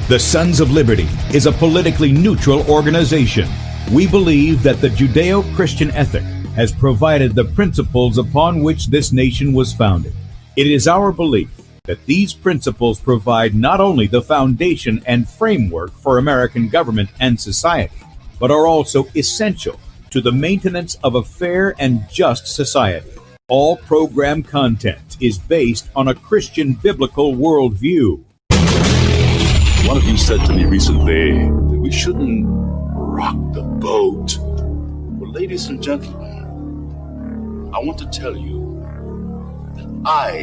The Sons of Liberty is a politically neutral organization. We believe that the Judeo-Christian ethic has provided the principles upon which this nation was founded. It is our belief that these principles provide not only the foundation and framework for American government and society, but are also essential to the maintenance of a fair and just society. All program content is based on a Christian biblical worldview. One of you said to me recently that we shouldn't rock the boat. Well, ladies and gentlemen, I want to tell you that I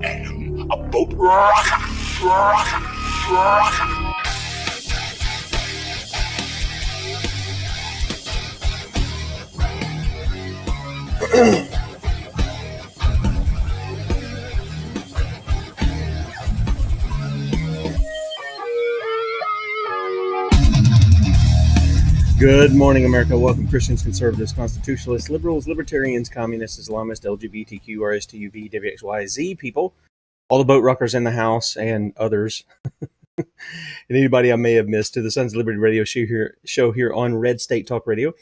am a boat rocker. Good morning, America. Welcome, Christians, conservatives, constitutionalists, liberals, libertarians, communists, Islamists, LGBTQ, RSTUV, WXYZ people, all the boat rockers in the house, and others, and anybody I may have missed, to the Sons of Liberty radio show here on Red State Talk Radio,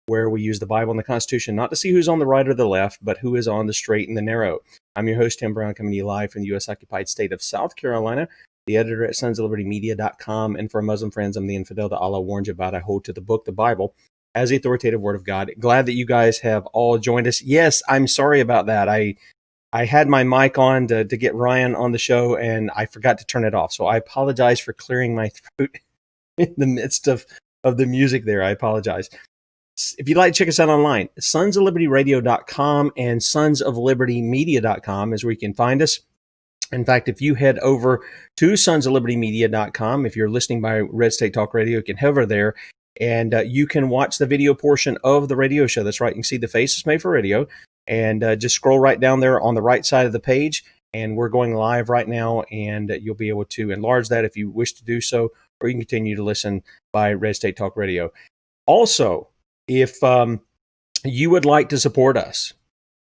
where we use the Bible and the Constitution not to see who's on the right or the left, but who is on the straight and the narrow. I'm your host, Tim Brown, coming to you live from the U.S. occupied state of South Carolina, the editor at sonsoflibertymedia.com, and for Muslim friends, I'm the infidel that Allah warned you about. I hold to the book, the Bible, as the authoritative word of God. Glad that you guys have all joined us. Yes, I'm sorry about that. I had my mic on to get Ryan on the show, and I forgot to turn it off. So I apologize for clearing my throat in the midst of the music there. I apologize. If you'd like to check us out online, sonsoflibertyradio.com and sonsoflibertymedia.com is where you can find us. In fact, if you head over to sonsoflibertymedia.com, if you're listening by Red State Talk Radio, you can hover there and you can watch the video portion of the radio show. That's right. You can see the Faces Made for Radio, and just scroll right down there on the right side of the page. And we're going live right now, and you'll be able to enlarge that if you wish to do so, or you can continue to listen by Red State Talk Radio. Also, if you would like to support us,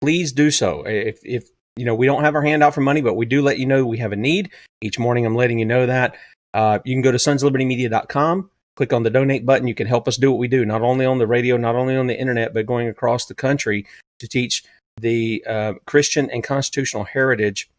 please do so. If you know, we don't have our hand out for money, but we do let you know we have a need. Each morning I'm letting you know that. You can go to sonsoflibertymedia.com, click on the donate button. You can help us do what we do, not only on the radio, not only on the internet, but going across the country to teach the Christian and constitutional heritage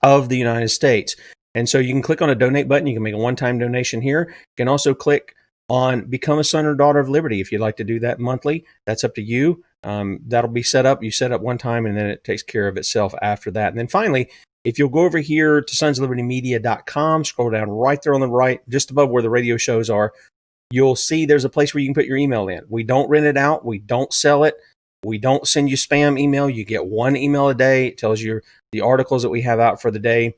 of the United States. And so you can click on a donate button. You can make a one-time donation here. You can also click on Become a Son or Daughter of Liberty if you'd like to do that monthly. That's up to you. That'll be set up. You set up one time, and then it takes care of itself after that. And then finally, if you'll go over here to sonsoflibertymedia.com, scroll down right there on the right, just above where the radio shows are, you'll see there's a place where you can put your email in. We don't rent it out. We don't sell it. We don't send you spam email. You get one email a day. It tells you the articles that we have out for the day.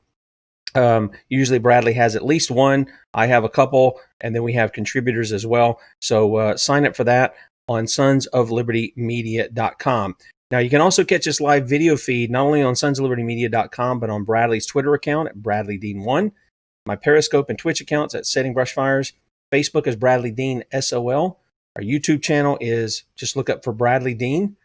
Usually Bradley has at least one. I have a couple, and then we have contributors as well. So sign up for that on sonsoflibertymedia.com. Now, you can also catch this live video feed not only on sonsoflibertymedia.com, but on Bradley's Twitter account at BradleyDean1, my Periscope and Twitch accounts at Setting Brushfires. Facebook is Bradley Dean SOL. Our YouTube channel is, just look up for Bradley Dean.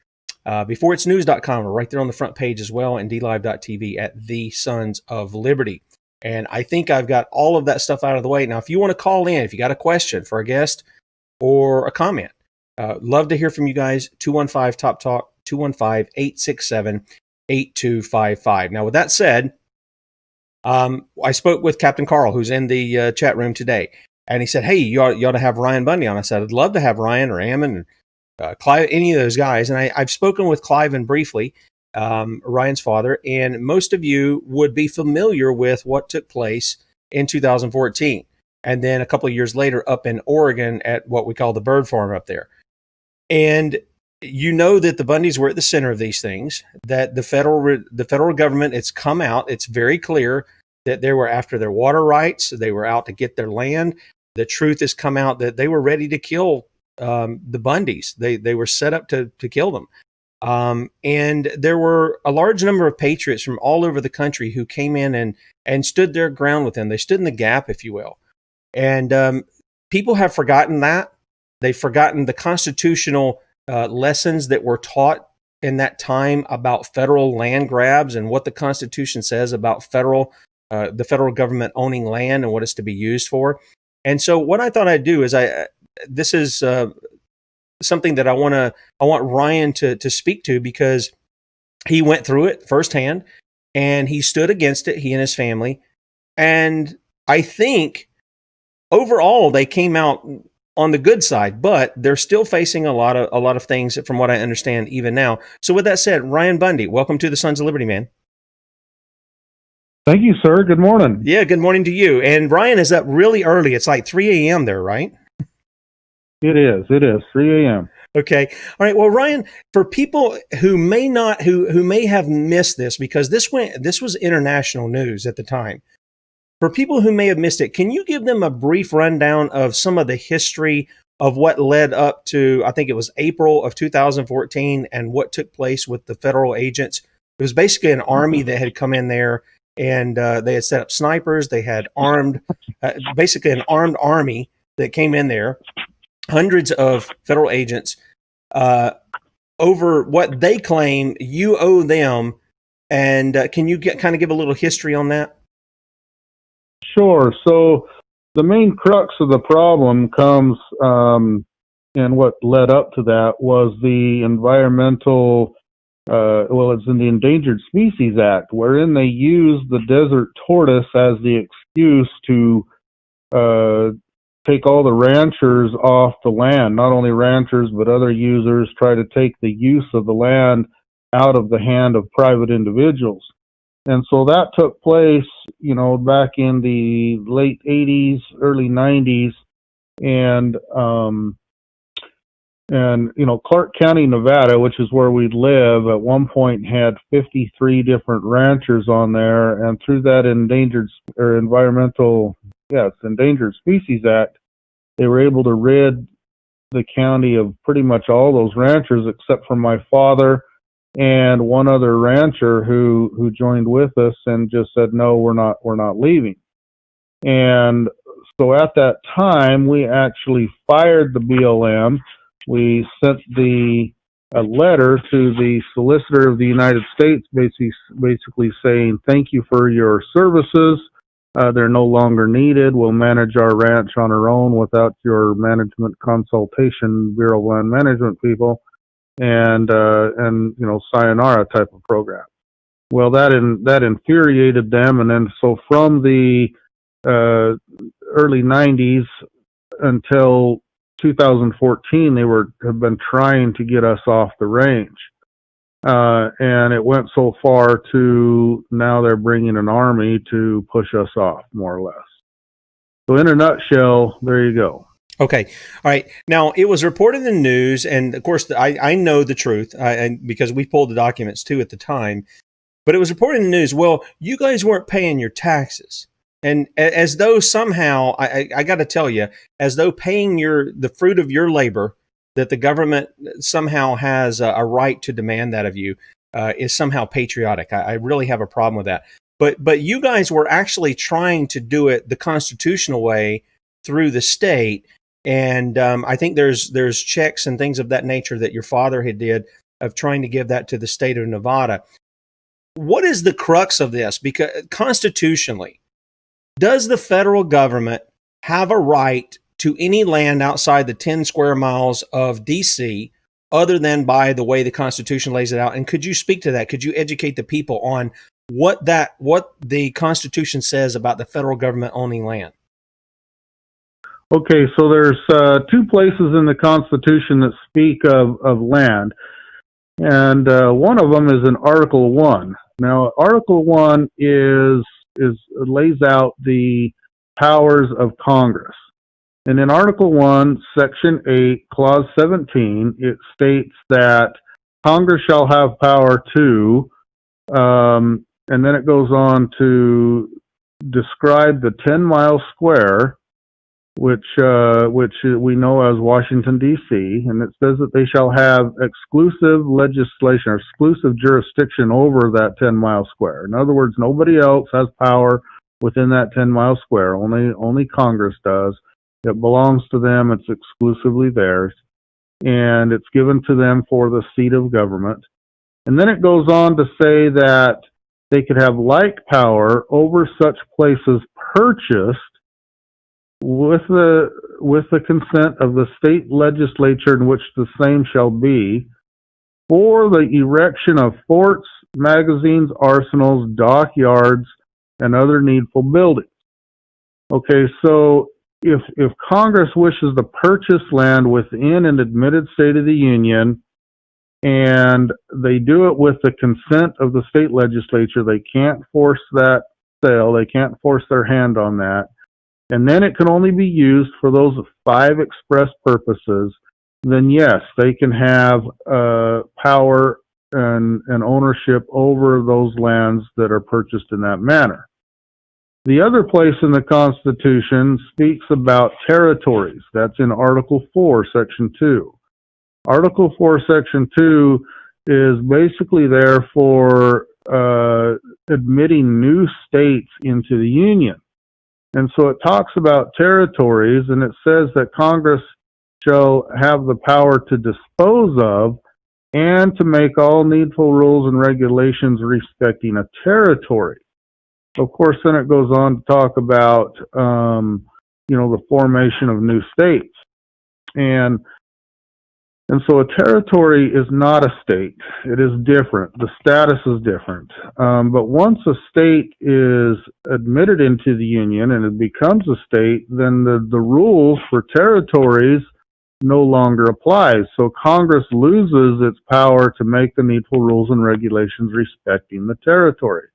BeforeIt'sNews.com, we're right there on the front page as well, and DLive.tv at The Sons of Liberty. And I think I've got all of that stuff out of the way. Now, if you want to call in, if you got a question for a guest or a comment, love to hear from you guys. 215-TOP-TALK, 215-867-8255. Now, with that said, I spoke with Captain Carl, who's in the chat room today, and he said, hey, you ought to have Ryan Bundy on. I said, I'd love to have Ryan or Ammon or Clive, any of those guys. And I've spoken with Cliven briefly, Ryan's father, and most of you would be familiar with what took place in 2014. And then a couple of years later up in Oregon at what we call the bird farm up there. And you know that the Bundys were at the center of these things, that the federal government, it's come out, it's very clear that they were after their water rights. They were out to get their land. The truth has come out that they were ready to kill the Bundys. They were set up to kill them. And there were a large number of patriots from all over the country who came in and stood their ground with them. They stood in the gap, if you will. And people have forgotten that. They've forgotten the constitutional lessons that were taught in that time about federal land grabs and what the Constitution says about federal the federal government owning land and what it's to be used for. And so what I thought I'd do is this is something that I want Ryan to speak to, because he went through it firsthand and he stood against it, he and his family. And I think overall they came out on the good side, but they're still facing a lot of things, from what I understand, even now. So with that said, Ryan Bundy, welcome to the Sons of Liberty, man. Thank you, sir. Good morning. Yeah, good morning to you. And Ryan is up really early. It's like 3 a.m. there, right? It is 3 a.m. Okay. All right. Well, Ryan, for people who may not, who may have missed this, because this was international news at the time. For people who may have missed it, can you give them a brief rundown of some of the history of what led up to, I think it was April of 2014, and what took place with the federal agents? It was basically an army that had come in there, and they had set up snipers. They had basically an armed army that came in there, hundreds of federal agents, over what they claim you owe them. And can you kind of give a little history on that? Sure. So the main crux of the problem comes, and what led up to that was the environmental, it's in the Endangered Species Act, wherein they used the desert tortoise as the excuse to take all the ranchers off the land. Not only ranchers, but other users try to take the use of the land out of the hand of private individuals. And so that took place, back in the late 80s, early 90s. And Clark County, Nevada, which is where we live, at one point had 53 different ranchers on there. And through that Endangered Species Act, they were able to rid the county of pretty much all those ranchers, except for my father and one other rancher who joined with us and just said, no, we're not leaving. And so at that time, we actually fired the BLM. We sent a letter to the Solicitor of the United States, basically saying, thank you for your services. They're no longer needed. We'll manage our ranch on our own without your management consultation, Bureau of Land Management people, and sayonara type of program. Well, that infuriated them, and then so from the early 90s until 2014, they have been trying to get us off the range. And it went so far to now they're bringing an army to push us off, more or less. So in a nutshell, there you go. Okay. All right. Now, it was reported in the news, and of course, I know the truth because we pulled the documents too at the time, but it was reported in the news, well, you guys weren't paying your taxes. And as though somehow, I got to tell you, as though paying the fruit of your labor, that the government somehow has a right to demand that of you, is somehow patriotic. I really have a problem with that. But you guys were actually trying to do it the constitutional way through the state. And I think there's checks and things of that nature that your father had did of trying to give that to the state of Nevada. What is the crux of this? Because constitutionally, does the federal government have a right to any land outside the 10 square miles of D.C. other than by the way the Constitution lays it out? And could you speak to that? Could you educate the people on what the Constitution says about the federal government owning land? Okay, so there's two places in the Constitution that speak of land, and one of them is in Article 1. Now, Article 1 lays out the powers of Congress. And in Article 1, Section 8, Clause 17, it states that Congress shall have power to, and then it goes on to describe the 10-mile square, which we know as Washington, D.C., and it says that they shall have exclusive legislation or exclusive jurisdiction over that 10-mile square. In other words, nobody else has power within that 10-mile square. Only Congress does. It belongs to them. It's exclusively theirs. And it's given to them for the seat of government. And then it goes on to say that they could have like power over such places purchased with the consent of the state legislature in which the same shall be, for the erection of forts, magazines, arsenals, dockyards, and other needful buildings. Okay, so if Congress wishes to purchase land within an admitted state of the Union, and they do it with the consent of the state legislature, they can't force that sale, they can't force their hand on that, and then it can only be used for those 5 express purposes, then yes, they can have power and ownership over those lands that are purchased in that manner. The other place in the Constitution speaks about territories. That's in Article 4, Section 2. Article 4, Section 2 is basically there for admitting new states into the Union. And so it talks about territories, and it says that Congress shall have the power to dispose of and to make all needful rules and regulations respecting a territory. Of course, then it goes on to talk about, the formation of new states. And so a territory is not a state. It is different. The status is different. But once a state is admitted into the Union and it becomes a state, then the rules for territories no longer apply. So Congress loses its power to make the needful rules and regulations respecting the territory.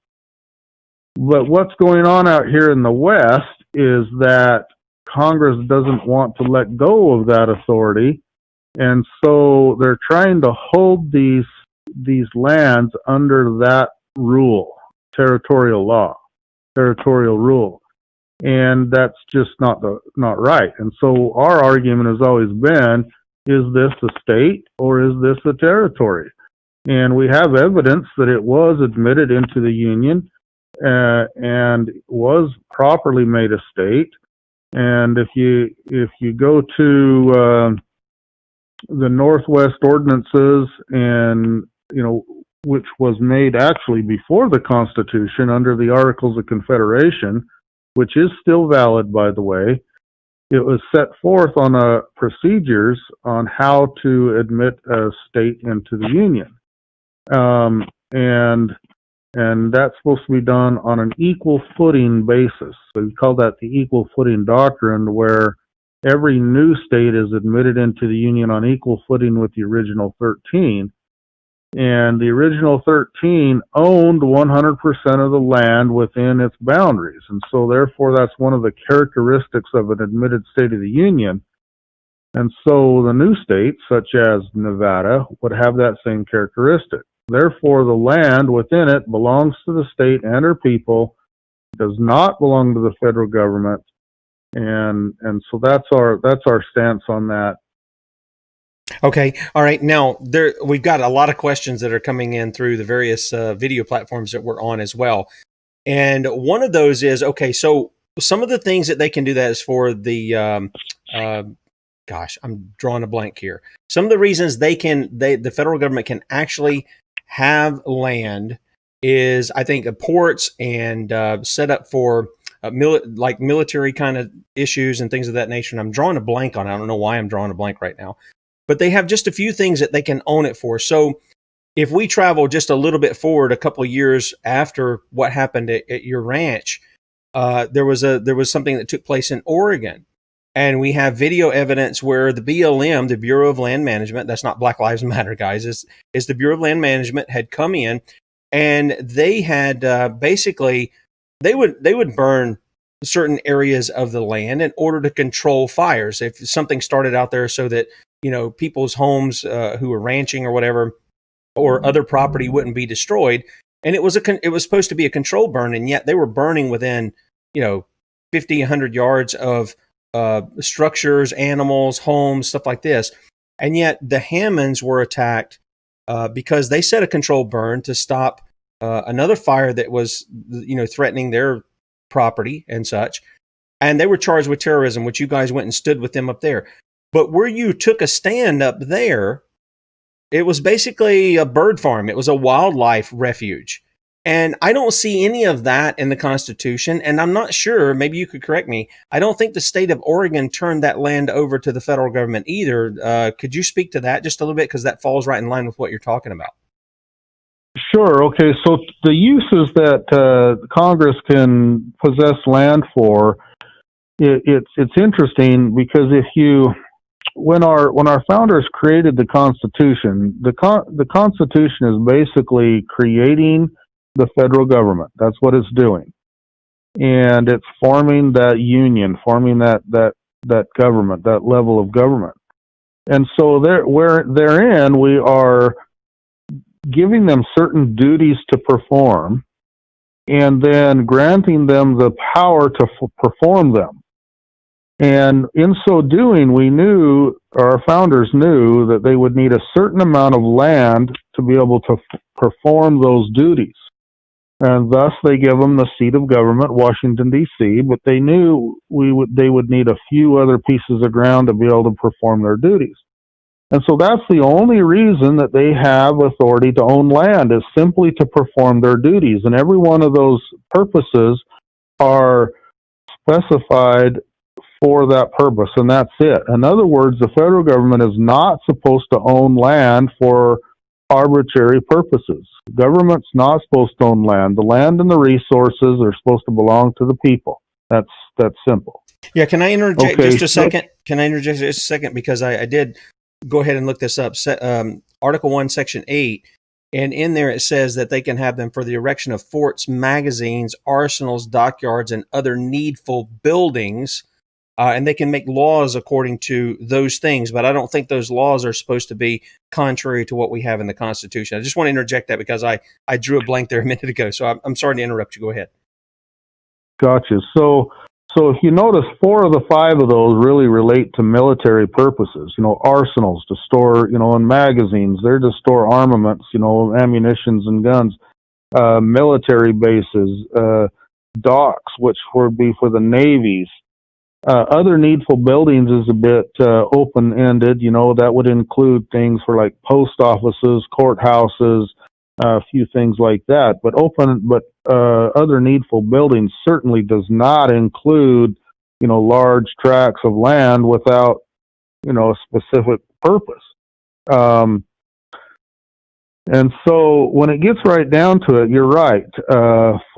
But what's going on out here in the West is that Congress doesn't want to let go of that authority, and so they're trying to hold these lands under that rule, territorial rule, and that's just not right. And so our argument has always been: is this a state or is this a territory? And we have evidence that it was admitted into the Union and was properly made a state. And if you go to the Northwest Ordinances, and which was made actually before the Constitution under the Articles of Confederation, which is still valid, by the way, it was set forth on procedures on how to admit a state into the Union, and that's supposed to be done on an equal footing basis. So we call that the equal footing doctrine, where every new state is admitted into the Union on equal footing with the original 13. And the original 13 owned 100% of the land within its boundaries. And so therefore that's one of the characteristics of an admitted state of the Union. And so the new states, such as Nevada, would have that same characteristic. Therefore, the land within it belongs to the state and her people, does not belong to the federal government, and so that's our stance on that. Okay, all right. Now we've got a lot of questions that are coming in through the various video platforms that we're on as well, and one of those is, okay, so some of the things that they can do that is for the gosh, I'm drawing a blank here. Some of the reasons the federal government can actually have land is, I think, ports and set up for military kind of issues and things of that nature. And I'm drawing a blank on it. I don't know why I'm drawing a blank right now. But they have just a few things that they can own it for. So if we travel just a little bit forward, a couple of years after what happened at your ranch, there was something that took place in Oregon. And we have video evidence where the BLM, the Bureau of Land Management, that's not Black Lives Matter, guys, is the Bureau of Land Management had come in, and they had basically, they would burn certain areas of the land in order to control fires. If something started out there so that, people's homes who were ranching or whatever, or other property wouldn't be destroyed. And it was supposed to be a control burn, and yet they were burning within, 50, 100 yards of structures, animals, homes, stuff like this. And yet the Hammonds were attacked because they set a controlled burn to stop another fire that was, threatening their property and such. And they were charged with terrorism, which you guys went and stood with them up there. But where you took a stand up there, it was basically a bird farm. It was a wildlife refuge. And I don't see any of that in the Constitution. And I'm not sure, maybe you could correct me. I don't think the state of Oregon turned that land over to the federal government either. Could you speak to that just a little bit? Because that falls right in line with what you're talking about. Sure. Okay. So the uses that Congress can possess land for, it's interesting because when our founders created the Constitution, the Constitution is basically creating the federal government. That's what it's doing, and it's forming that union, forming that government, that level of government. And so therein we are giving them certain duties to perform, and then granting them the power to perform them. And in so doing, our founders knew that they would need a certain amount of land to be able to perform those duties. And thus they give them the seat of government, Washington, D.C., but they knew they would need a few other pieces of ground to be able to perform their duties. And so that's the only reason that they have authority to own land, is simply to perform their duties. And every one of those purposes are specified for that purpose, and that's it. In other words, the federal government is not supposed to own land for arbitrary purposes. Government's not supposed to own land. The land and the resources are supposed to belong to the people. That's simple. Yeah, can I interject just a second? Can I interject just a second? Because I did go ahead and look this up. Article 1, Section 8, and in there it says that they can have them for the erection of forts, magazines, arsenals, dockyards, and other needful buildings. And they can make laws according to those things, but I don't think those laws are supposed to be contrary to what we have in the Constitution. I just want to interject that because I drew a blank there a minute ago, so I'm sorry to interrupt you. Go ahead. Gotcha. So if you notice, 4 of the 5 of those really relate to military purposes. Arsenals to store, and magazines. They're to store armaments, ammunitions and guns. Military bases, docks, which would be for the navies. Other needful buildings is a bit open-ended. That would include things for like post offices, courthouses, a few things like that. But other needful buildings certainly does not include, large tracts of land without, a specific purpose. And so when it gets right down to it, you're right.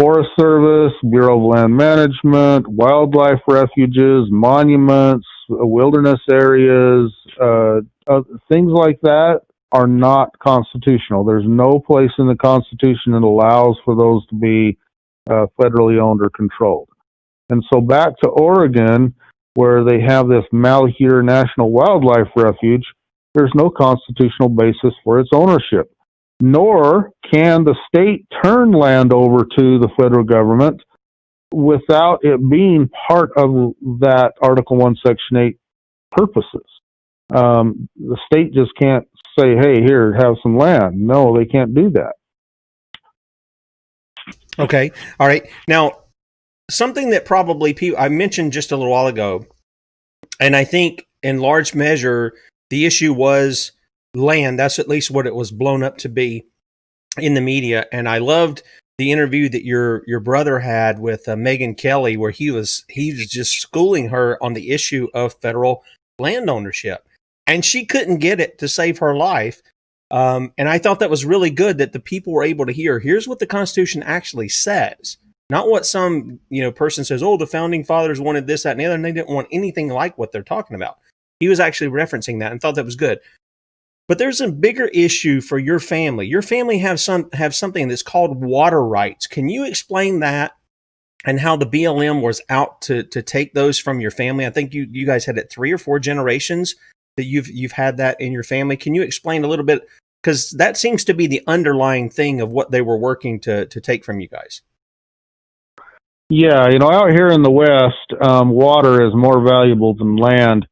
Forest Service, Bureau of Land Management, wildlife refuges, monuments, wilderness areas, things like that are not constitutional. There's no place in the Constitution that allows for those to be federally owned or controlled. And so back to Oregon, where they have this Malheur National Wildlife Refuge, there's no constitutional basis for its ownership. Nor can the state turn land over to the federal government without it being part of that Article 1, Section 8 purposes. The state just can't say, hey, here, have some land. No, they can't do that. Okay. All right. Now, something that probably I mentioned just a little while ago, and I think in large measure, the issue was land. That's at least what it was blown up to be in the media. And I loved the interview that your brother had with Megyn Kelly, where he was just schooling her on the issue of federal land ownership, and she couldn't get it to save her life. And I thought that was really good that the people were able to hear, here's what the Constitution actually says, not what some person says, oh, the founding fathers wanted this, that, and the other, and they didn't want anything like what they're talking about. He was actually referencing that and thought that was good. But there's a bigger issue for your family. Your family have something that's called water rights. Can you explain that and how the BLM was out to take those from your family? I think you guys had it 3 or 4 generations that you've had that in your family. Can you explain a little bit? Because that seems to be the underlying thing of what they were working to take from you guys. Yeah, out here in the West, water is more valuable than land.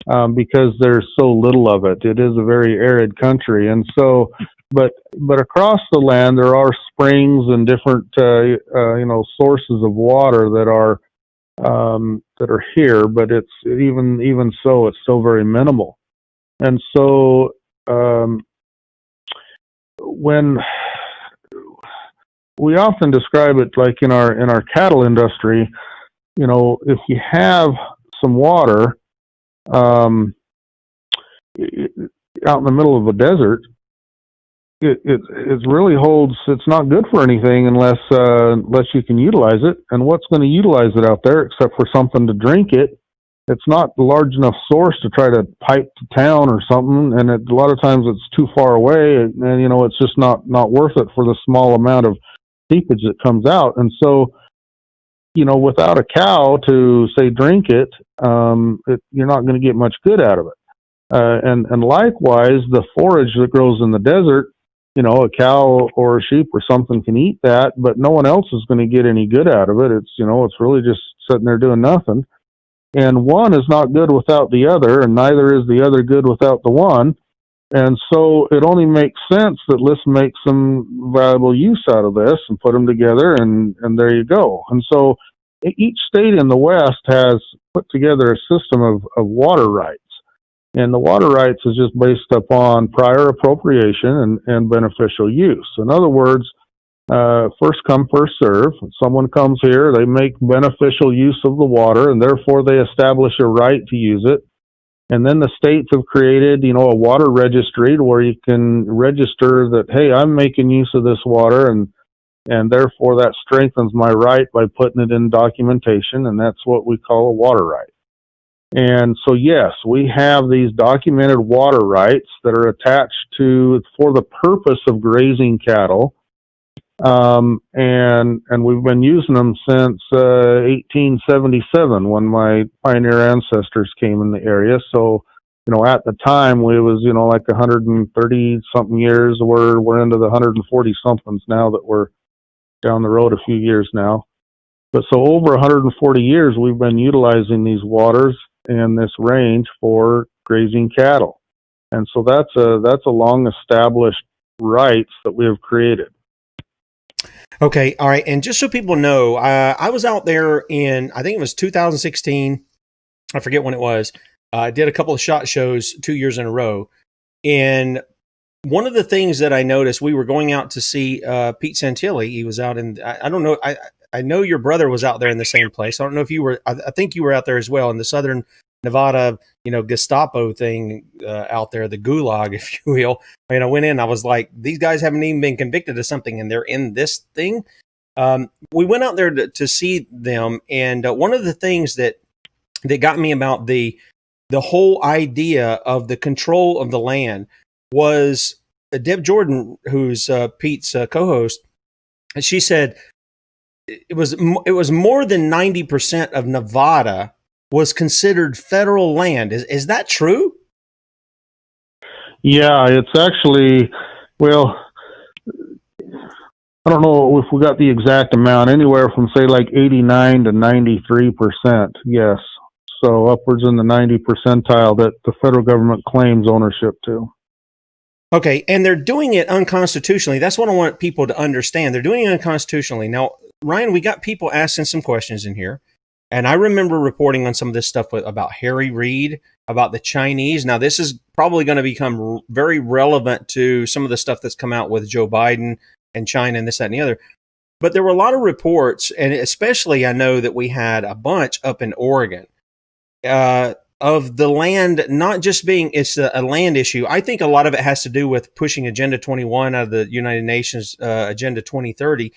Because there's so little of it. It is a very arid country, and so, but across the land there are springs and different, sources of water that are here. But it's even so, it's still very minimal. And so, when we often describe it like in our cattle industry. If you have some water um, out in the middle of a desert, it really holds. It's not good for anything unless you can utilize it. And what's going to utilize it out there except for something to drink it? It's not a large enough source to try to pipe to town or something, and a lot of times it's too far away, and it's just not worth it for the small amount of seepage that comes out. And so, without a cow to say drink it, you're not going to get much good out of it. And likewise, the forage that grows in the desert, a cow or a sheep or something can eat that, but no one else is going to get any good out of it. It's really just sitting there doing nothing. And one is not good without the other, and neither is the other good without the one. And so it only makes sense that let's make some valuable use out of this and put them together, and there you go. And so each state in the West has put together a system of water rights. And the water rights is just based upon prior appropriation and beneficial use. In other words, first come, first serve. Someone comes here, they make beneficial use of the water, and therefore they establish a right to use it. And then the states have created, a water registry where you can register that, hey, I'm making use of this water, and therefore that strengthens my right by putting it in documentation, and that's what we call a water right. And so, yes, we have these documented water rights that are attached for the purpose of grazing cattle. And we've been using them since 1877 when my pioneer ancestors came in the area. So, at the time we was, like 130 something years. We're into the 140 somethings now that we're down the road a few years now. But so over 140 years, we've been utilizing these waters and this range for grazing cattle. And so that's a long established rights that we have created. Okay, all right. And just so people know, I was out there I think it was 2016. I forget when it was. I did a couple of SHOT shows 2 years in a row. And one of the things that I noticed, we were going out to see Pete Santilli. He was out in, I don't know, I know your brother was out there in the same place. I don't know if you were, I think you were out there as well in the Southern Nevada, Gestapo thing out there, the gulag, if you will. I went in, I was like, these guys haven't even been convicted of something and they're in this thing. We went out there to see them. And one of the things that got me about the whole idea of the control of the land was Deb Jordan, who's Pete's co-host. She said it was more than 90% of Nevada was considered federal land. Is that true? Yeah, it's actually, well, I don't know if we got the exact amount, anywhere from say like 89 to 93%. Yes. So upwards in the 90 percentile that the federal government claims ownership to. Okay, and they're doing it unconstitutionally. That's what I want people to understand. They're doing it unconstitutionally. Now, Ryan, we got people asking some questions in here, and I remember reporting on some of this stuff about Harry Reid, about the Chinese. Now, this is probably going to become very relevant to some of the stuff that's come out with Joe Biden and China and this, that, and the other. But there were a lot of reports, and especially I know that we had a bunch up in Oregon, of the land not just being, it's a land issue. I think a lot of it has to do with pushing Agenda 21 out of the United Nations Agenda 2030.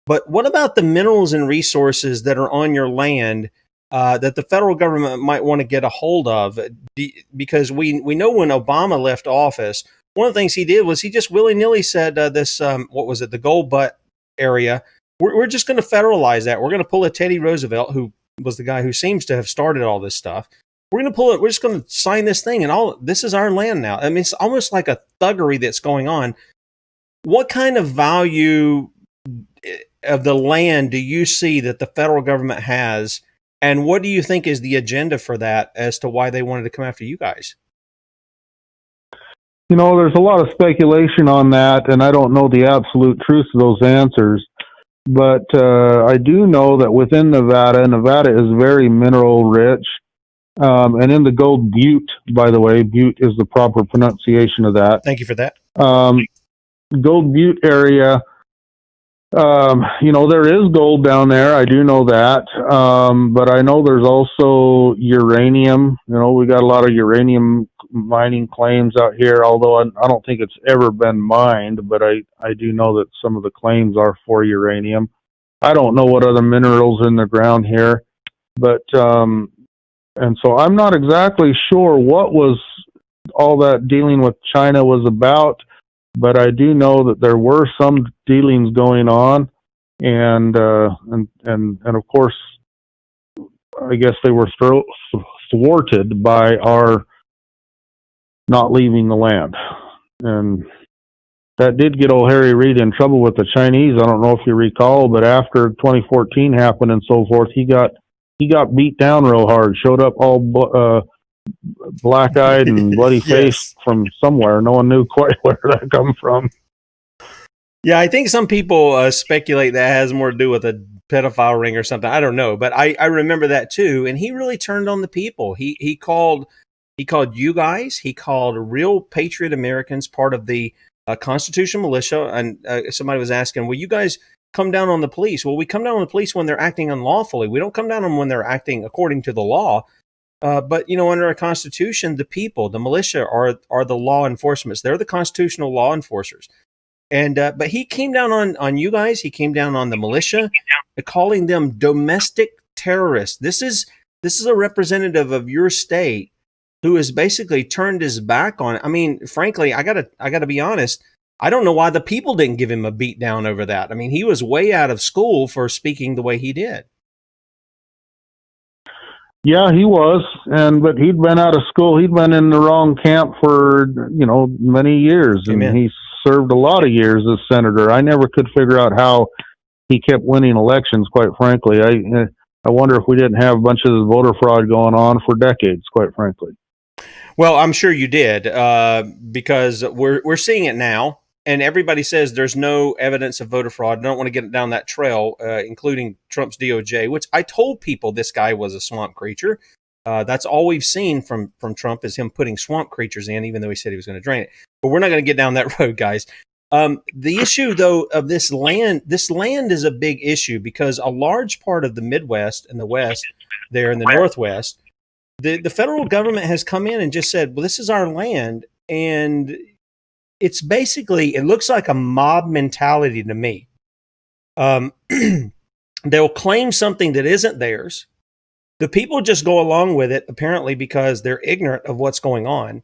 But what about the minerals and resources that are on your land that the federal government might want to get a hold of? Because we know when Obama left office, one of the things he did was he just willy-nilly said what was it, the Gold Butte area, we're just going to federalize that. We're going to pull a Teddy Roosevelt, who was the guy who seems to have started all this stuff. We're going to pull it. We're just going to sign this thing, and all this is our land now. I mean, it's almost like a thuggery that's going on. What kind of value of the land do you see that the federal government has, and what do you think is the agenda for that as to why they wanted to come after you guys? There's a lot of speculation on that, and I don't know the absolute truth of those answers. But I do know that within Nevada is very mineral rich. And in the Gold Butte, by the way, Butte is the proper pronunciation of that. Thank you for that. Gold Butte area, There is gold down there. I do know that. But I know there's also uranium. We got a lot of uranium mining claims out here, although I don't think it's ever been mined, but I do know that some of the claims are for uranium. I don't know what other minerals in the ground here, but, and so I'm not exactly sure what was all that dealing with China was about, but I do know that there were some dealings going on, and of course, I guess they were thwarted by our not leaving the land, and that did get old Harry Reid in trouble with the Chinese. I don't know if you recall, but after 2014 happened and so forth, he got beat down real hard. Showed up all black-eyed and bloody-faced from somewhere. No one knew quite where that come from. Yeah, I think some people speculate that has more to do with a pedophile ring or something. I don't know, but I remember that too. And he really turned on the people. He called you guys. He called real patriot Americans part of the constitutional militia. And somebody was asking, "Well, you guys come down on the police?" Well, we come down on the police when they're acting unlawfully. We don't come down on them when they're acting according to the law. But under our Constitution, the people, the militia, are the law enforcements. They're the constitutional law enforcers. And but he came down on you guys. He came down on the militia, calling them domestic terrorists. This is a representative of your state who has basically turned his back on it. I mean, frankly, I gotta be honest. I don't know why the people didn't give him a beat down over that. I mean, he was way out of school for speaking the way he did. Yeah, he was, but he'd been out of school. He'd been in the wrong camp for many years, Amen. And he served a lot of years as senator. I never could figure out how he kept winning elections. Quite frankly, I wonder if we didn't have a bunch of voter fraud going on for decades. Quite frankly. Well, I'm sure you did, because we're seeing it now, and everybody says there's no evidence of voter fraud. I don't want to get down that trail, including Trump's DOJ, which I told people this guy was a swamp creature. That's all we've seen from Trump is him putting swamp creatures in, even though he said he was going to drain it. But we're not going to get down that road, guys. The issue, though, of this land is a big issue because a large part of the Midwest and the West, there in the Northwest, the federal government has come in and just said, well, this is our land. And it's basically, it looks like a mob mentality to me. They'll claim something that isn't theirs. The people just go along with it, apparently, because they're ignorant of what's going on.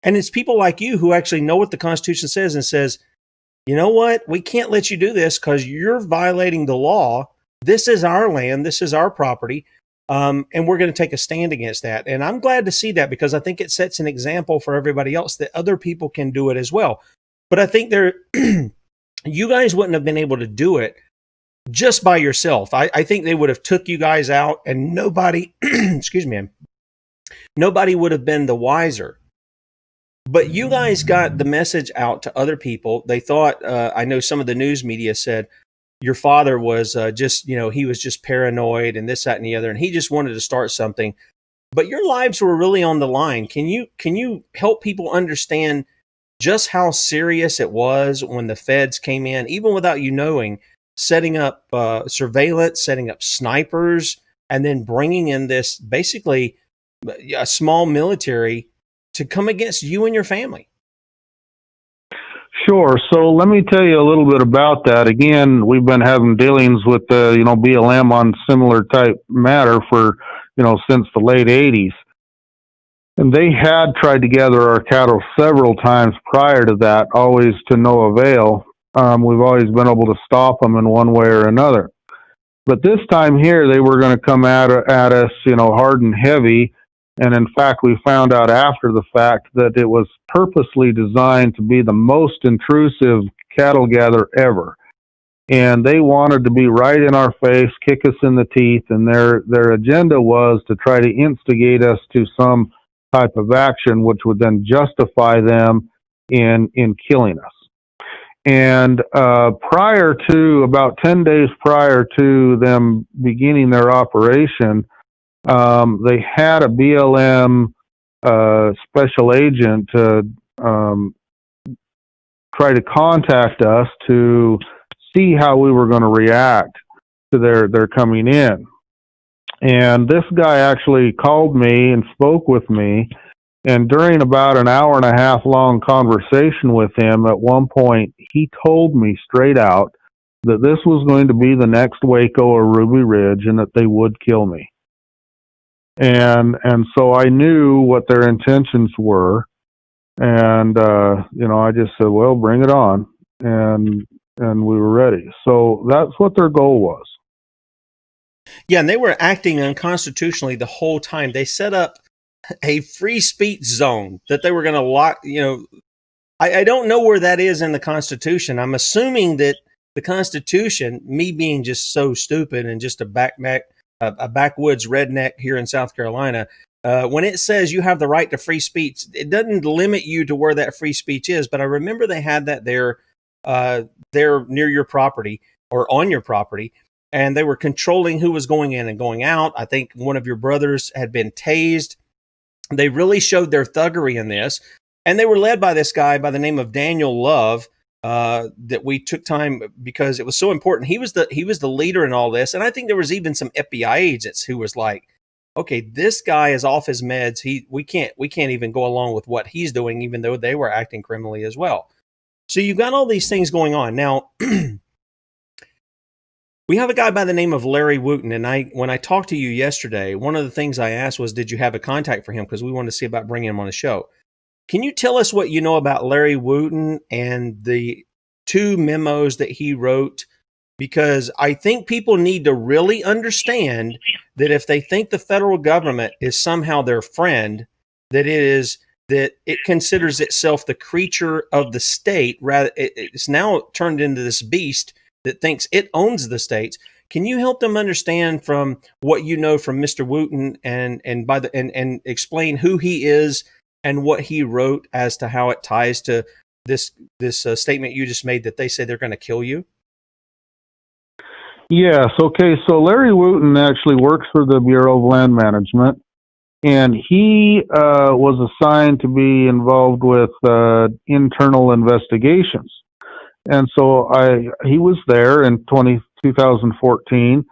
And it's people like you who actually know what the Constitution says and says, you know what? We can't let you do this because you're violating the law. This is our land. This is our property. And we're going to take a stand against that. And I'm glad to see that because I think it sets an example for everybody else that other people can do it as well. But I think you guys wouldn't have been able to do it just by yourself. I think they would have took you guys out and nobody, excuse me, nobody would have been the wiser. But you guys got the message out to other people. They thought, I know some of the news media said, your father was he was just paranoid and this, that, and the other, and he just wanted to start something. But your lives were really on the line. Can you help people understand just how serious it was when the feds came in, even without you knowing, setting up surveillance, setting up snipers, and then bringing in this basically a small military to come against you and your family? Sure. So let me tell you a little bit about that. Again, we've been having dealings with BLM on similar type matter for since the late 80s. And they had tried to gather our cattle several times prior to that, always to no avail. We've always been able to stop them in one way or another. But this time here, they were going to come at us, hard and heavy. And in fact, we found out after the fact that it was purposely designed to be the most intrusive cattle gather ever. And they wanted to be right in our face, kick us in the teeth. And their agenda was to try to instigate us to some type of action, which would then justify them in killing us. And about 10 days prior to them beginning their operation, they had a BLM special agent try to contact us to see how we were going to react to their coming in. And this guy actually called me and spoke with me. And during about an hour and a half long conversation with him, at one point, he told me straight out that this was going to be the next Waco or Ruby Ridge and that they would kill me. And so I knew what their intentions were. And, I just said, well, bring it on. And we were ready. So that's what their goal was. Yeah, and they were acting unconstitutionally the whole time. They set up a free speech zone that they were going to lock. I don't know where that is in the Constitution. I'm assuming that the Constitution, me being just so stupid and just a backwoods redneck here in South Carolina, when it says you have the right to free speech, it doesn't limit you to where that free speech is. But I remember they had that there near your property or on your property. And they were controlling who was going in and going out. I think one of your brothers had been tased. They really showed their thuggery in this. And they were led by this guy by the name of Daniel Love, that we took time because it was so important. He was the leader in all this. And I think there was even some FBI agents who was like, okay, this guy is off his meds. We can't even go along with what he's doing, even though they were acting criminally as well. So you've got all these things going on. Now, we have a guy by the name of Larry Wooten, and when I talked to you yesterday, one of the things I asked was, did you have a contact for him? Because we wanted to see about bringing him on the show. Can you tell us what you know about Larry Wooten and the 2 memos that he wrote? Because I think people need to really understand that if they think the federal government is somehow their friend, that it considers itself the creature of the state. Rather, it's now turned into this beast that thinks it owns the states. Can you help them understand from what you know from Mr. Wooten and explain who he is and what he wrote as to how it ties to this statement you just made that they say they're going to kill you? Yes. Okay. So Larry Wooten actually works for the Bureau of Land Management, and he was assigned to be involved with internal investigations. And so he was there in 2014,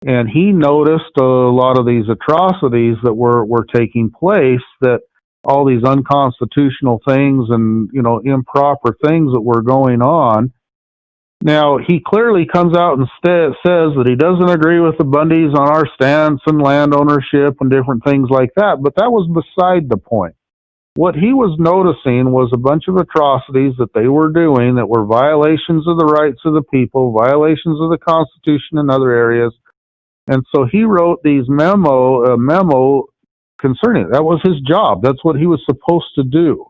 and he noticed a lot of these atrocities that were taking place, that all these unconstitutional things and, improper things that were going on. Now, he clearly comes out and says that he doesn't agree with the Bundys on our stance and land ownership and different things like that, but that was beside the point. What he was noticing was a bunch of atrocities that they were doing that were violations of the rights of the people, violations of the Constitution in other areas. And so he wrote these memo concerning it. That was his job. That's what he was supposed to do.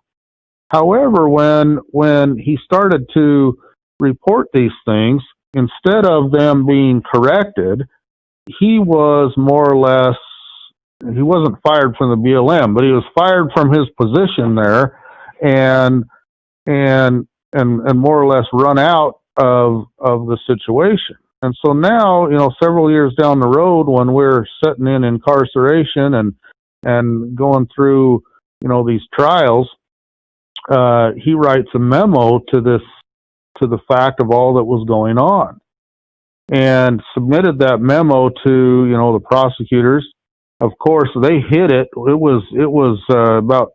However, when he started to report these things, instead of them being corrected, he was more or less, he wasn't fired from the BLM, but he was fired from his position there and more or less run out of the situation. And so now, several years down the road, when we're sitting in incarceration and going through, these trials, he writes a memo to the fact of all that was going on, and submitted that memo to, the prosecutors. Of course, they hid it. It was about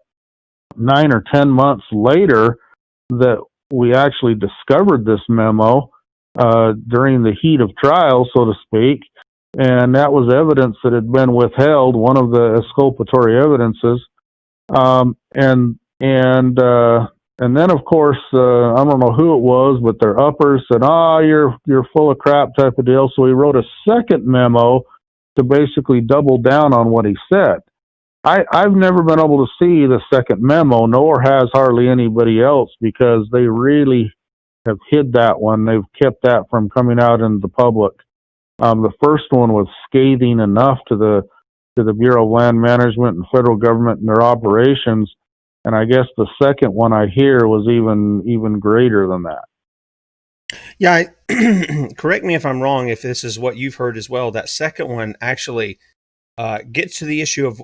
9 or 10 months later that we actually discovered this memo during the heat of trial, so to speak, and that was evidence that had been withheld, one of the exculpatory evidences, and then, of course, I don't know who it was, but their uppers said, you're full of crap type of deal. So he wrote a second memo to basically double down on what he said. I've never been able to see the second memo, nor has hardly anybody else, because they really have hid that one. They've kept that from coming out in the public. The first one was scathing enough to the Bureau of Land Management and federal government and their operations. And I guess the second one I hear was even greater than that. Yeah, correct me if I'm wrong, if this is what you've heard as well. That second one actually gets to the issue of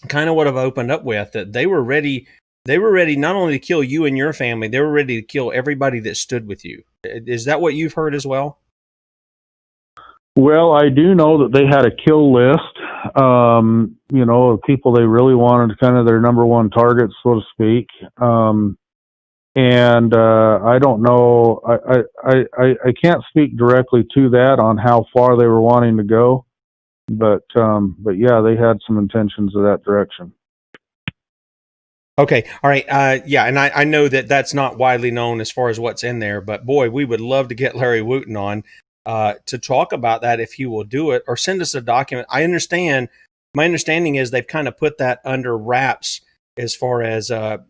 kind of what I've opened up with, that they were ready not only to kill you and your family, they were ready to kill everybody that stood with you. Is that what you've heard as well? Well, I do know that they had a kill list, of people they really wanted, kind of their number one targets, so to speak. And I don't know, I can't speak directly to that on how far they were wanting to go, but yeah, they had some intentions of that direction. Okay. All right. Yeah. And I know that that's not widely known as far as what's in there, but boy, we would love to get Larry Wooten on to talk about that if he will do it, or send us a document. My understanding is they've kind of put that under wraps as far as, an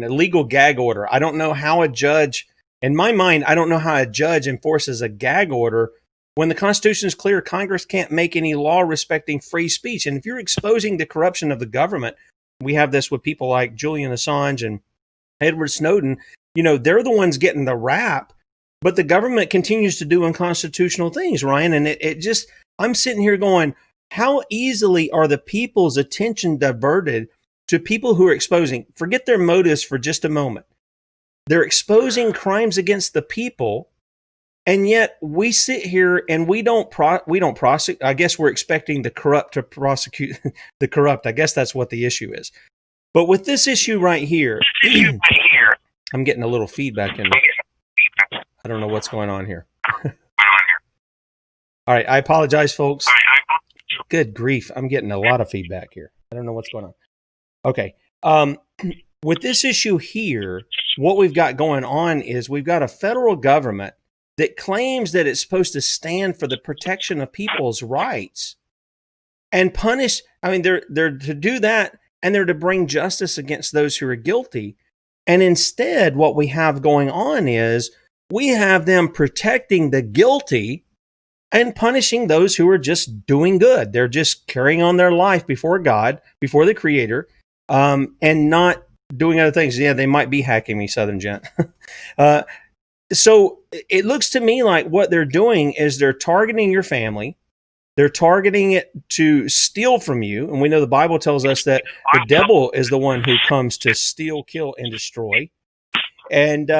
illegal gag order. I don't know how a judge, in my mind, I don't know how a judge enforces a gag order when the Constitution is clear. Congress can't make any law respecting free speech. And if you're exposing the corruption of the government, we have this with people like Julian Assange and Edward Snowden. They're the ones getting the rap, but the government continues to do unconstitutional things, Ryan. And it just, I'm sitting here going, how easily are the people's attention diverted to people who are exposing, forget their motives for just a moment. They're exposing crimes against the people. And yet we sit here and we don't prosecute. I guess we're expecting the corrupt to prosecute the corrupt. I guess that's what the issue is. But with this issue right here, I'm getting a little feedback in. I don't know what's going on here. All right. I apologize, folks. Good grief. I'm getting a lot of feedback here. I don't know what's going on. Okay. With this issue here, what we've got going on is we've got a federal government that claims that it's supposed to stand for the protection of people's rights and punish. I mean, they're to do that, and they're to bring justice against those who are guilty. And instead, what we have going on is we have them protecting the guilty and punishing those who are just doing good. They're just carrying on their life before God, before the Creator, and not doing other things. Yeah, they might be hacking me, Southern Gent. So it looks to me like what they're doing is they're targeting your family. They're targeting it to steal from you. And we know the Bible tells us that the devil is the one who comes to steal, kill, and destroy. And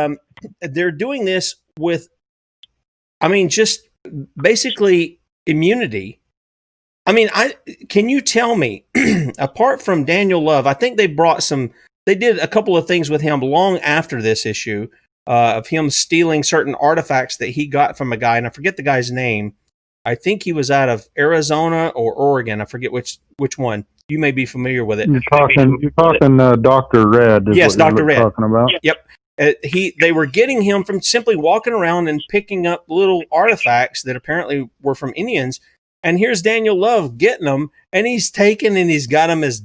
they're doing this with, just basically immunity. Can you tell me, apart from Daniel Love, I think they did a couple of things with him long after this issue. Of him stealing certain artifacts that he got from a guy, and I forget the guy's name. I think he was out of Arizona or Oregon. I forget which one. You may be familiar with it. You're talking Dr. Red. Yes, Dr. Red. Talking about. Yep. They were getting him from simply walking around and picking up little artifacts that apparently were from Indians. And here's Daniel Love getting them, and he's taken and he's got them as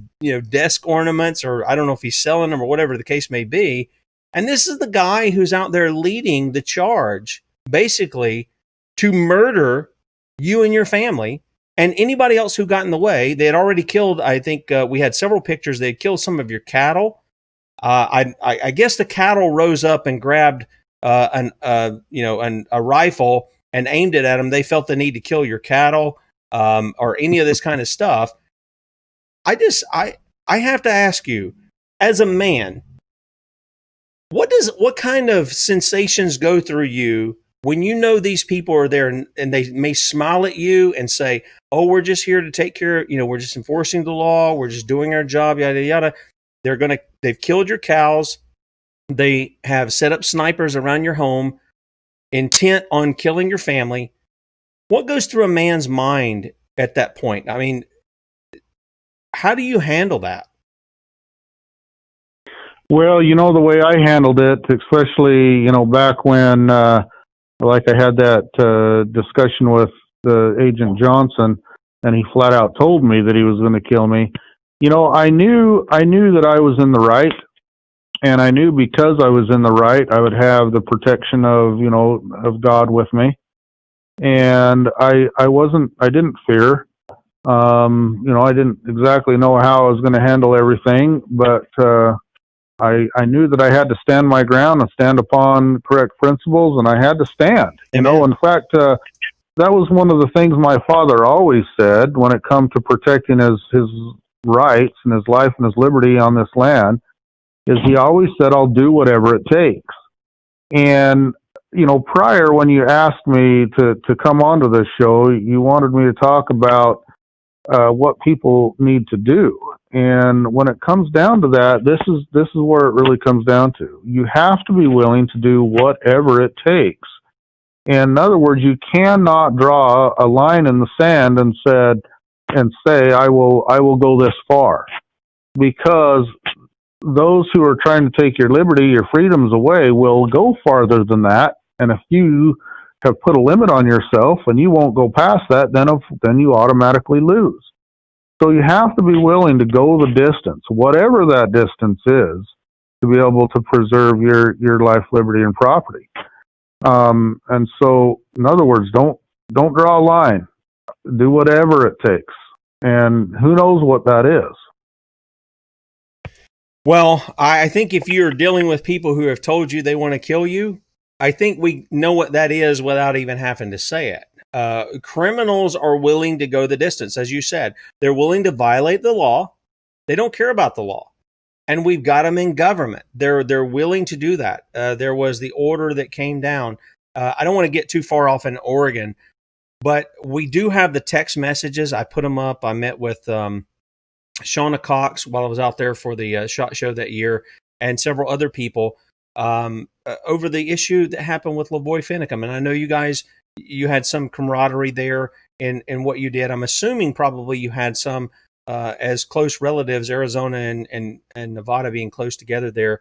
desk ornaments, or I don't know if he's selling them or whatever the case may be. And this is the guy who's out there leading the charge, basically, to murder you and your family and anybody else who got in the way. They had already killed, I think we had several pictures. They had killed some of your cattle. I guess the cattle rose up and grabbed a rifle and aimed it at them. They felt the need to kill your cattle or any of this kind of stuff. I have to ask you, as a man, what kind of sensations go through you when you know these people are there and they may smile at you and say, "Oh, we're just here to take care, we're just enforcing the law, we're just doing our job, yada yada." They've killed your cows, they have set up snipers around your home, intent on killing your family. What goes through a man's mind at that point? How do you handle that? Well, the way I handled it, especially, back when, like I had that discussion with Agent Johnson, and he flat out told me that he was going to kill me. I knew that I was in the right, and I knew because I was in the right, I would have the protection of God with me. And I didn't fear. I didn't exactly know how I was going to handle everything, but I knew that I had to stand my ground and stand upon correct principles, and I had to stand. Amen. In fact, that was one of the things my father always said when it come to protecting his rights and his life and his liberty on this land, is he always said, "I'll do whatever it takes." And prior when you asked me to come onto this show, you wanted me to talk about what people need to do. And when it comes down to that, this is where it really comes down to. You have to be willing to do whatever it takes. And in other words, you cannot draw a line in the sand and say I will go this far, because those who are trying to take your liberty, your freedoms away will go farther than that. And if you have put a limit on yourself and you won't go past that, then you automatically lose. So you have to be willing to go the distance, whatever that distance is, to be able to preserve your life, liberty, and property. And so, in other words, don't draw a line. Do whatever it takes. And who knows what that is. Well, I think if you're dealing with people who have told you they want to kill you, I think we know what that is without even having to say it. Criminals are willing to go the distance, as you said. They're willing to violate the law. They don't care about the law. And we've got them in government. They're willing to do that. There was the order that came down. I don't want to get too far off in Oregon, but we do have the text messages. I put them up. I met with Shauna Cox while I was out there for the SHOT Show that year, and several other people over the issue that happened with Lavoy Finicum. And I know you had some camaraderie there in what you did. I'm assuming probably you had some as close relatives, Arizona and Nevada being close together there.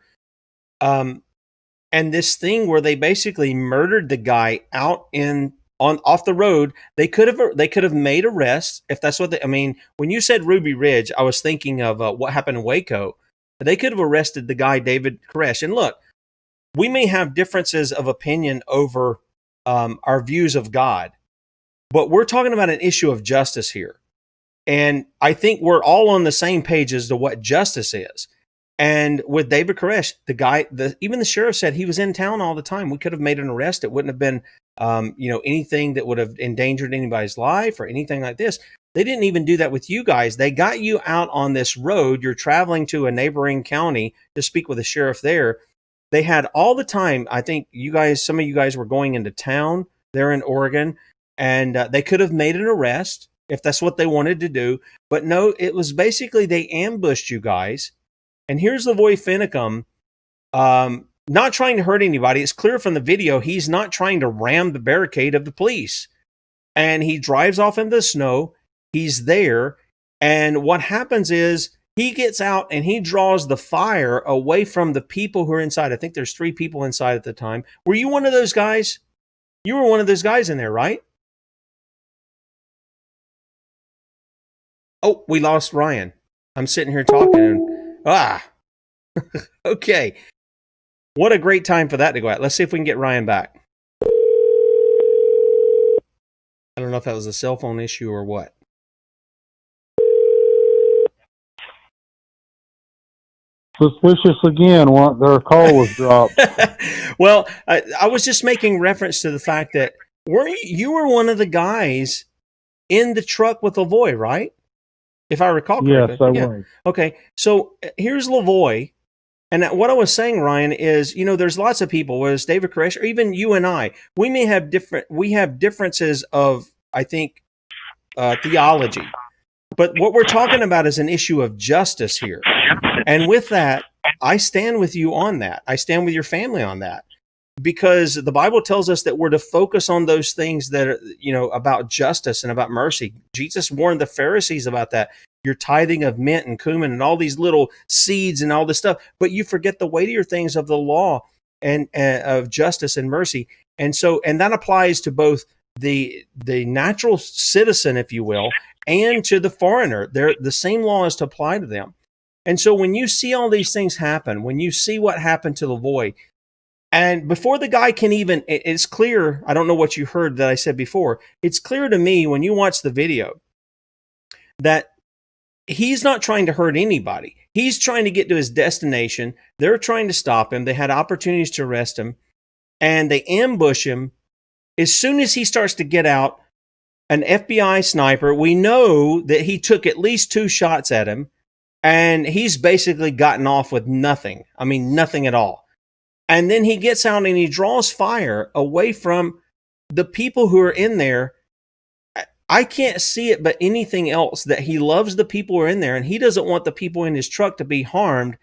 And this thing where they basically murdered the guy out off the road. They could have made arrests if that's what when you said Ruby Ridge, I was thinking of what happened in Waco. They could have arrested the guy, David Koresh. And look, we may have differences of opinion over our views of God, but we're talking about an issue of justice here. And I think we're all on the same page as to what justice is. And with David Koresh, the guy, even the sheriff said he was in town all the time. We could have made an arrest. It wouldn't have been, anything that would have endangered anybody's life or anything like this. They didn't even do that with you guys. They got you out on this road. You're traveling to a neighboring county to speak with the sheriff there. They had all the time. I think some of you guys were going into town there in Oregon, and they could have made an arrest if that's what they wanted to do. But no, it was basically they ambushed you guys. And here's Lavoy Finicum, not trying to hurt anybody. It's clear from the video he's not trying to ram the barricade of the police. And he drives off into the snow. He's there. And what happens is he gets out and he draws the fire away from the people who are inside. I think there's 3 people inside at the time. Were you one of those guys? You were one of those guys in there, right? Oh, we lost Ryan. I'm sitting here talking and okay. What a great time for that to go out. Let's see if we can get Ryan back. I don't know if that was a cell phone issue or what. Suspicious again. Their call was dropped. Well, I was just making reference to the fact that you were one of the guys in the truck with Lavoy, right? If I recall correctly. Yes, I was. Okay, so here's Lavoy. And what I was saying, Ryan, is, there's lots of people, whether it's David Koresh or even you and I, we have differences of, I think, theology. But what we're talking about is an issue of justice here. And with that, I stand with you on that. I stand with your family on that. Because the Bible tells us that we're to focus on those things that are, about justice and about mercy. Jesus warned the Pharisees about that. You're tithing of mint and cumin and all these little seeds and all this stuff, but you forget the weightier things of the law and of justice and mercy. And that applies to both the natural citizen, if you will, and to the foreigner. The same law is to apply to them. And so when you see all these things happen, when you see what happened to Lavoy, and before the guy can even, it's clear, I don't know what you heard that I said before, it's clear to me when you watch the video that he's not trying to hurt anybody. He's trying to get to his destination. They're trying to stop him. They had opportunities to arrest him, and they ambush him. As soon as he starts to get out, an FBI sniper, we know that he took at least 2 shots at him, and he's basically gotten off with nothing. I mean, nothing at all. And then he gets out and he draws fire away from the people who are in there. I can't see it but anything else that he loves the people who are in there, and he doesn't want the people in his truck to be harmed,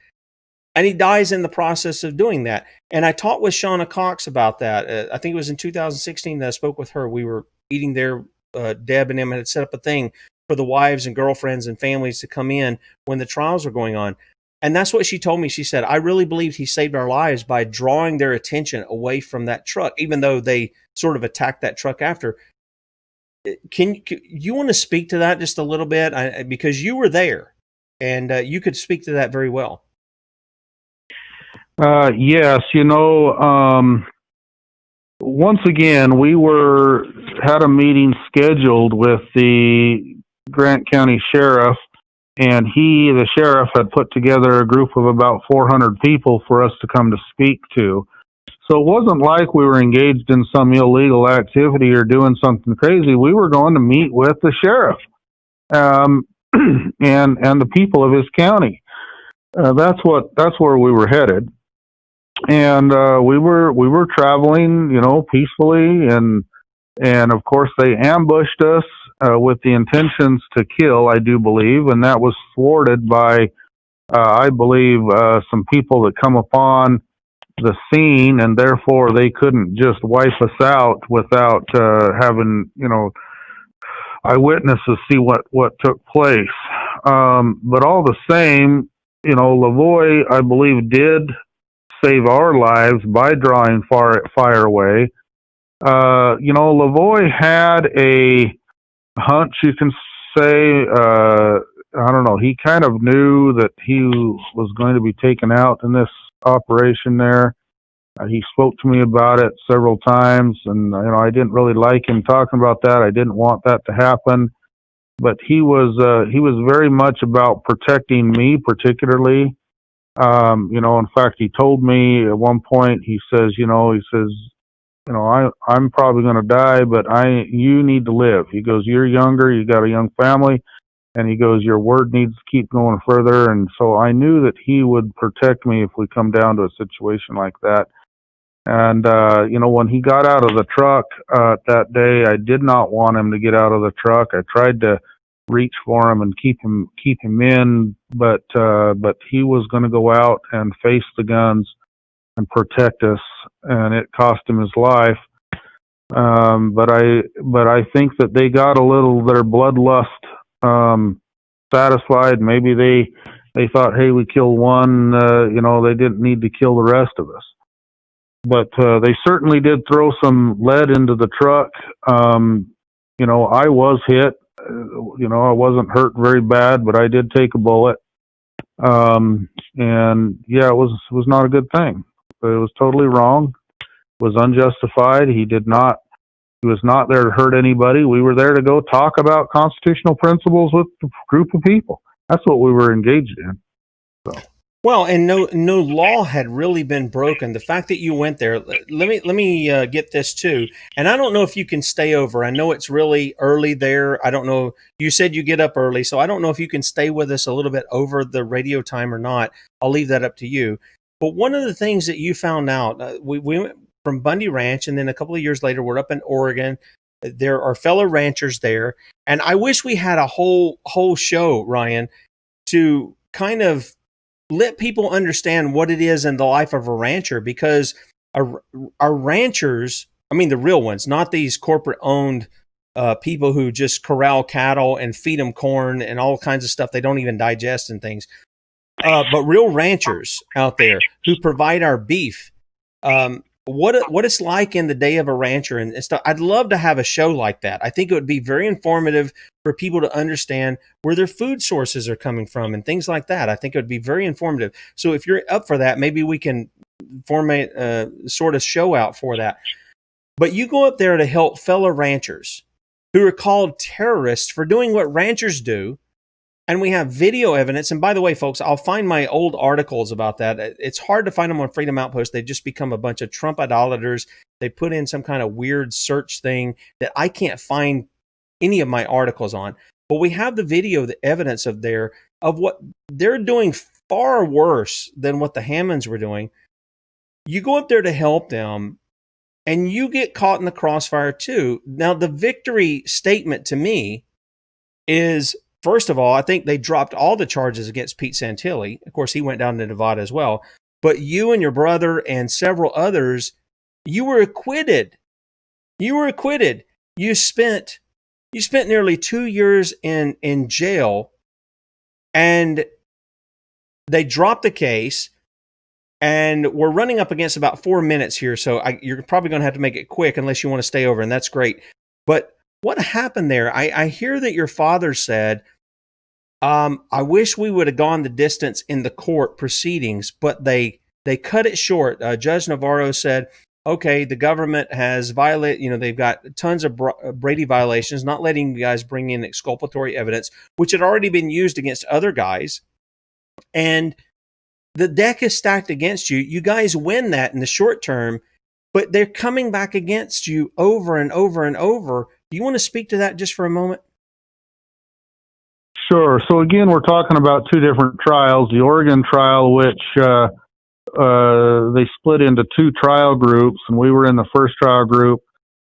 and he dies in the process of doing that. And I talked with Shauna Cox about that. I think it was in 2016 that I spoke with her. We were eating there. Deb and him had set up a thing for the wives and girlfriends and families to come in when the trials were going on. And that's what she told me. She said, I really believed he saved our lives by drawing their attention away from that truck, even though they sort of attacked that truck after. Can you want to speak to that just a little bit? Because you were there and you could speak to that very well. Yes, once again, we had a meeting scheduled with the Grant County Sheriff, and the sheriff, had put together a group of about 400 people for us to come to speak to. So it wasn't like we were engaged in some illegal activity or doing something crazy. We were going to meet with the sheriff, and the people of his county. That's where we were headed. And we were traveling, peacefully, and of course they ambushed us with the intentions to kill, I do believe, and that was thwarted by, I believe, some people that come upon the scene, and therefore they couldn't just wipe us out without having, eyewitnesses see what took place. But all the same, Lavoie, I believe, did save our lives by drawing fire away. Lavoie had a hunch, you can say. I don't know. He kind of knew that he was going to be taken out in this operation there. He spoke to me about it several times, and I didn't really like him talking about that. I didn't want that to happen, but he was very much about protecting me, particularly. In fact, he told me at one point, he says, I'm probably going to die, but you need to live. He goes, you're younger, you got a young family, and he goes, your word needs to keep going further. And so I knew that he would protect me if we come down to a situation like that. And, when he got out of the truck that day, I did not want him to get out of the truck. I tried to reach for him and keep him in, but he was going to go out and face the guns and protect us, and it cost him his life. But I think that they got their bloodlust satisfied. Maybe they thought, hey, we killed one, they didn't need to kill the rest of us. But they certainly did throw some lead into the truck. I was hit. I wasn't hurt very bad, but I did take a bullet. And yeah, it was not a good thing. It was totally wrong. It was unjustified. He was not there to hurt anybody. We were there to go talk about constitutional principles with a group of people. That's what we were engaged in. So. Well, and no law had really been broken. The fact that you went there, let me get this too. And I don't know if you can stay over. I know it's really early there. I don't know. You said you get up early, so I don't know if you can stay with us a little bit over the radio time or not. I'll leave that up to you. But one of the things that you found out, we went from Bundy Ranch, and then a couple of years later, we're up in Oregon. There are fellow ranchers there, and I wish we had a whole show, Ryan, to kind of let people understand what it is in the life of a rancher, because our ranchers, I mean the real ones, not these corporate-owned people who just corral cattle and feed them corn and all kinds of stuff they don't even digest and things, but real ranchers out there who provide our beef. What it's like in the day of a rancher and stuff. I'd love to have a show like that. I think it would be very informative for people to understand where their food sources are coming from and things like that. I think it would be very informative. So if you're up for that, maybe we can formate a sort of show out for that. But you go up there to help fellow ranchers who are called terrorists for doing what ranchers do. And we have video evidence. And by the way, folks, I'll find my old articles about that. It's hard to find them on Freedom Outpost. They've just become a bunch of Trump idolaters. They put in some kind of weird search thing that I can't find any of my articles on. But we have the video, the evidence of what they're doing far worse than what the Hammonds were doing. You go up there to help them, and you get caught in the crossfire too. Now, the victory statement to me is, first of all, I think they dropped all the charges against Pete Santilli. Of course, he went down to Nevada as well. But you and your brother and several others, you were acquitted. You were acquitted. You spent nearly 2 years in jail, and they dropped the case. And we're running up against about 4 minutes here, so you're probably going to have to make it quick unless you want to stay over, and that's great. But what happened there? I hear that your father said, I wish we would have gone the distance in the court proceedings, but they cut it short. Judge Navarro said, okay, the government has violated, they've got tons of Brady violations, not letting you guys bring in exculpatory evidence, which had already been used against other guys. And the deck is stacked against you. You guys win that in the short term, but they're coming back against you over and over and over. Do you want to speak to that just for a moment? Sure. So again, we're talking about two different trials. The Oregon trial, which they split into two trial groups, and we were in the first trial group.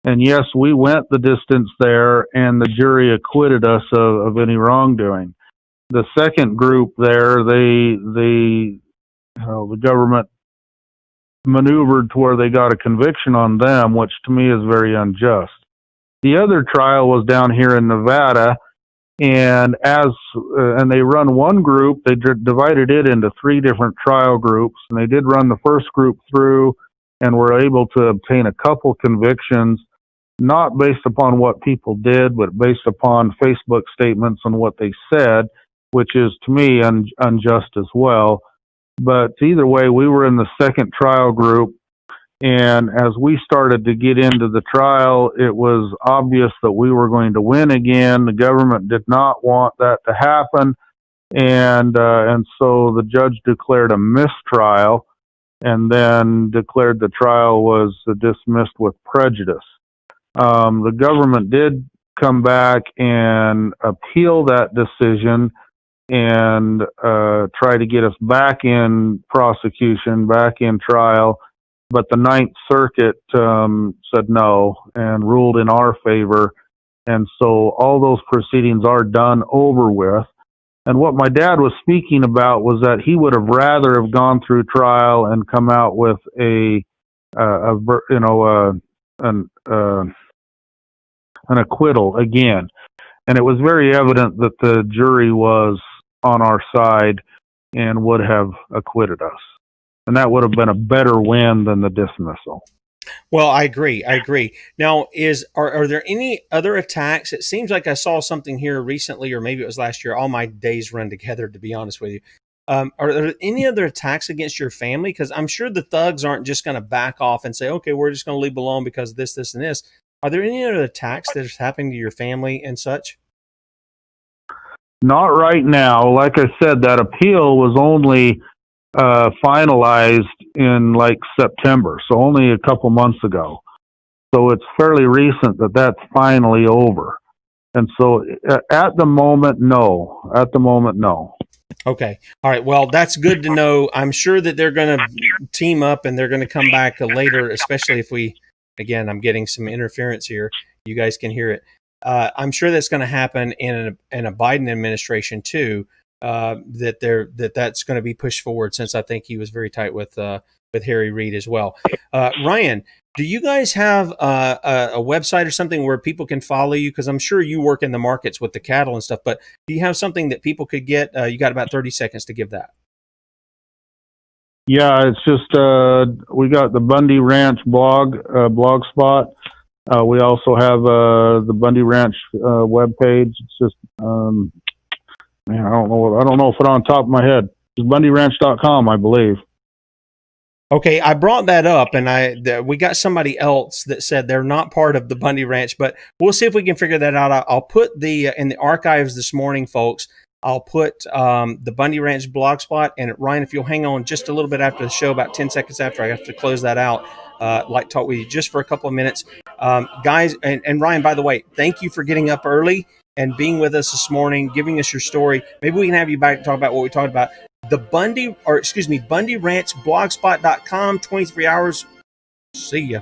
And yes, we went the distance there, and the jury acquitted us of any wrongdoing. The second group there, the government maneuvered to where they got a conviction on them, which to me is very unjust. The other trial was down here in Nevada, and they run one group. They divided it into three different trial groups, and they did run the first group through, and were able to obtain a couple convictions, not based upon what people did, but based upon Facebook statements and what they said, which is to me unjust as well. But either way, we were in the second trial group, and as we started to get into the trial, it was obvious that we were going to win again. The government did not want that to happen, and so the judge declared a mistrial, and then declared the trial was dismissed with prejudice. The government did come back and appeal that decision, and try to get us back in prosecution, back in trial. But the Ninth Circuit said no and ruled in our favor. And so all those proceedings are done, over with. And what my dad was speaking about was that he would have rather have gone through trial and come out with an acquittal again. And it was very evident that the jury was on our side and would have acquitted us. And that would have been a better win than the dismissal. Well, I agree. Now, are there any other attacks? It seems like I saw something here recently, or maybe it was last year. All my days run together, to be honest with you. Are there any other attacks against your family? Because I'm sure the thugs aren't just going to back off and say, okay, we're just going to leave alone because of this, this, and this. Are there any other attacks that is happening to your family and such? Not right now. Like I said, that appeal was only finalized in like September, so only a couple months ago. So it's fairly recent that that's finally over. And so at the moment, no. Okay. All right. Well, that's good to know. I'm sure that they're going to team up and they're going to come back later, especially if again, I'm getting some interference here. You guys can hear it. I'm sure that's going to happen in a Biden administration too. That's going to be pushed forward, since I think he was very tight with Harry Reid as well. Ryan, do you guys have a website or something where people can follow you? Because I'm sure you work in the markets with the cattle and stuff, but do you have something that people could get? You got about 30 seconds to give that. Yeah, it's just we got the Bundy Ranch blog spot. We also have the Bundy Ranch webpage. It's just I don't know if it's on top of my head. It's bundyranch.com, I believe. Okay, I brought that up, and we got somebody else that said they're not part of the Bundy Ranch, but we'll see if we can figure that out. I'll put in the archives this morning, folks. I'll put the Bundy Ranch blog spot, and Ryan, if you'll hang on just a little bit after the show, about 10 seconds after, I have to close that out. Like talk with you just for a couple of minutes, guys. And Ryan, by the way, thank you for getting up early and being with us this morning, giving us your story. Maybe we can have you back to talk about what we talked about. Bundy Ranch blogspot.com, 23 hours. See ya.